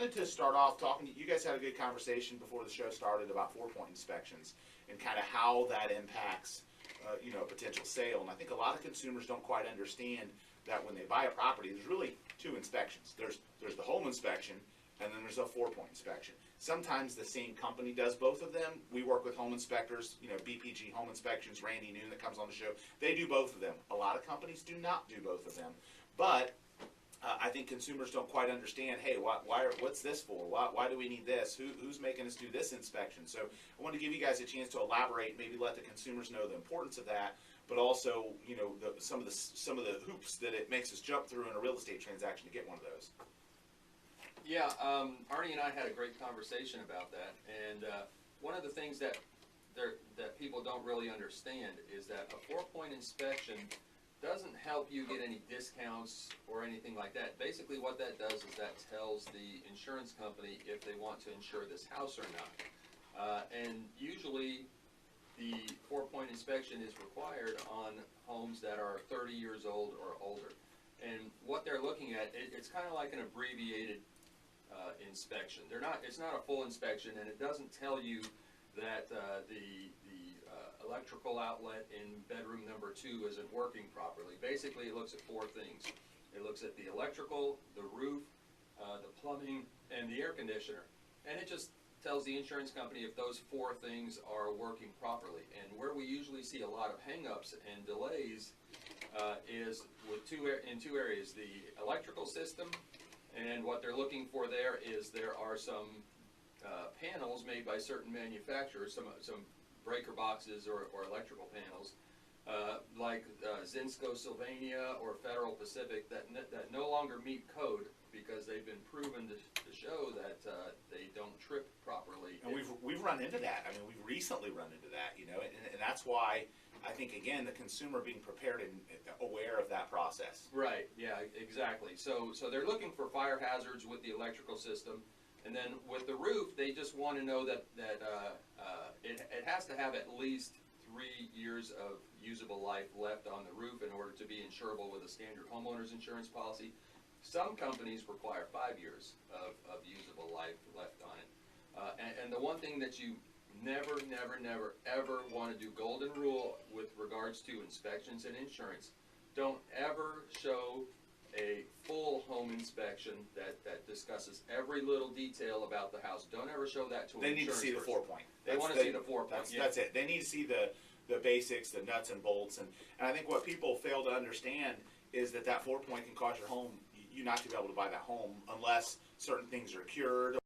wanted to start off talking. You guys had a good conversation before the show started about 4-point inspections and kind of how that impacts, a potential sale. And I think a lot of consumers don't quite understand that when they buy a property, there's really two inspections. There's the home inspection, and then there's a 4-point inspection. Sometimes the same company does both of them. We work with home inspectors, BPG Home Inspections, Randy Noon that comes on the show. They do both of them. A lot of companies do not do both of them. But I think consumers don't quite understand, hey, what's this for? Why do we need this? Who's making us do this inspection? So I wanted to give you guys a chance to elaborate, maybe let the consumers know the importance of that, but also, some of the hoops that it makes us jump through in a real estate transaction to get one of those. Yeah, Arnie and I had a great conversation about that, and one of the things that people don't really understand is that a 4-point inspection doesn't help you get any discounts or anything like that. Basically what that does is that tells the insurance company if they want to insure this house or not. And usually the 4-point inspection is required on homes that are 30 years old or older. And what they're looking at, it's kind of like an abbreviated inspection. It's not a full inspection, and it doesn't tell you that the electrical outlet in bedroom number 2 isn't working properly. Basically, it looks at 4 things. It looks at the electrical, the roof, the plumbing, and the air conditioner. And it just tells the insurance company if those 4 things are working properly. And where we usually see a lot of hang-ups and delays is in 2 areas: the electrical system, and what they're looking for there is there are some panels made by certain manufacturers, some breaker boxes or electrical panels, like Zinsco Sylvania or Federal Pacific, that no longer meet code because they've been proven to show that they don't trip properly. And we've run into that. I mean, we've recently run into that, and that's why I think, again, the consumer being prepared and aware of that process. Right, yeah, exactly. So they're looking for fire hazards with the electrical system. And then with the roof, they just want to know that it has to have at least 3 years of usable life left on the roof in order to be insurable with a standard homeowner's insurance policy. Some companies require 5 years of usable life left on it. And the one thing that you never, ever want to do, golden rule with regards to inspections and insurance, don't ever show a full home inspection that discusses every little detail about the house. Don't ever show that to an insurance person. They need to see the 4-point. They want to see the 4-point. That's it. They need to see the basics, the nuts and bolts. And I think what people fail to understand is that 4-point can cause you not to be able to buy that home unless certain things are cured